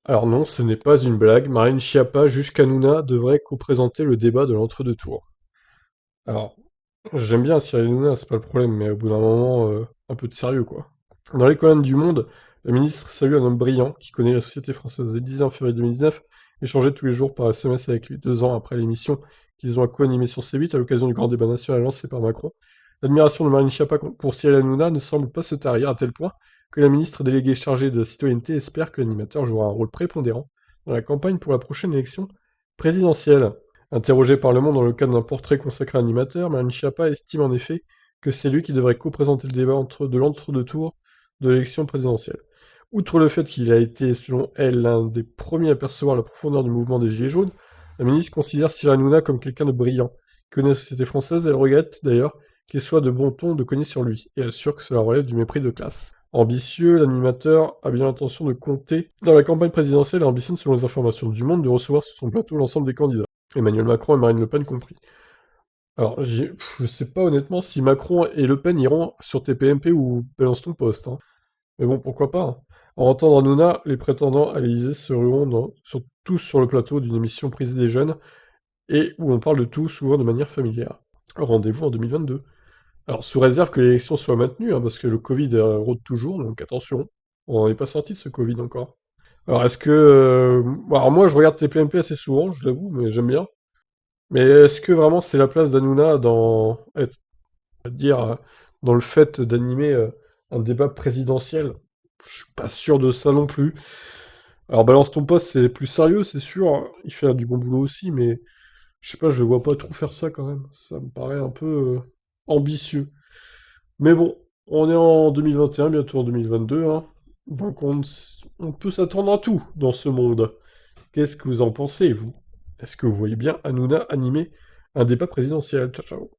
Alors non, ce n'est pas une blague. Marlène Schiappa juge qu'Hanouna devrait co-présenter le débat de l'entre-deux tours. Alors, j'aime bien Cyril Hanouna, c'est pas le problème, mais au bout d'un moment, un peu de sérieux, quoi. Dans les colonnes du Monde, le ministre salue un homme brillant qui connaît la société française. Il disait en février 2019 échanger tous les jours par SMS avec lui, 2 ans après l'émission qu'ils ont co-animée sur C8 à l'occasion du grand débat national lancé par Macron. L'admiration de Marlène Schiappa pour Cyril Hanouna ne semble pas se tarir à tel point que la ministre déléguée chargée de la citoyenneté espère que l'animateur jouera un rôle prépondérant dans la campagne pour la prochaine élection présidentielle. Interrogé par Le Monde dans le cadre d'un portrait consacré à l'animateur, Marlène Schiappa estime en effet que c'est lui qui devrait co-présenter le débat de l'entre-deux tours de l'élection présidentielle. Outre le fait qu'il a été, selon elle, l'un des premiers à percevoir la profondeur du mouvement des Gilets jaunes, la ministre considère Cyril Hanouna comme quelqu'un de brillant, qui connaît la société française. Elle regrette, d'ailleurs, qu'il soit de bon ton de cogner sur lui, et assure que cela relève du mépris de classe. Ambitieux, l'animateur a bien l'intention de compter dans la campagne présidentielle et ambitionne, selon les informations du Monde, de recevoir sur son plateau l'ensemble des candidats. Emmanuel Macron et Marine Le Pen compris. Alors, je sais pas honnêtement si Macron et Le Pen iront sur TPMP ou Balance ton poste, hein. Mais bon, pourquoi pas, hein. En entendant Hanouna, les prétendants à l'Élysée seront tous sur le plateau d'une émission prisée des jeunes, et où on parle de tout, souvent de manière familière. Rendez-vous en 2022. Alors, sous réserve que l'élection soit maintenue, hein, parce que le Covid rôde toujours, donc attention. On n'est pas sorti de ce Covid encore. Alors, est-ce que... alors moi, je regarde TPMP assez souvent, je l'avoue, mais j'aime bien. Mais est-ce que vraiment c'est la place d'Hanouna dans le fait d'animer un débat présidentiel? Je suis pas sûr de ça non plus. Alors Balance ton poste, c'est plus sérieux, c'est sûr. Il fait du bon boulot aussi, mais je sais pas, je le vois pas trop faire ça quand même. Ça me paraît un peu ambitieux. Mais bon, on est en 2021, bientôt en 2022, hein. Donc on peut s'attendre à tout dans ce monde. Qu'est-ce que vous en pensez, vous? Est-ce que vous voyez bien Hanouna animer un débat présidentiel? Ciao, ciao.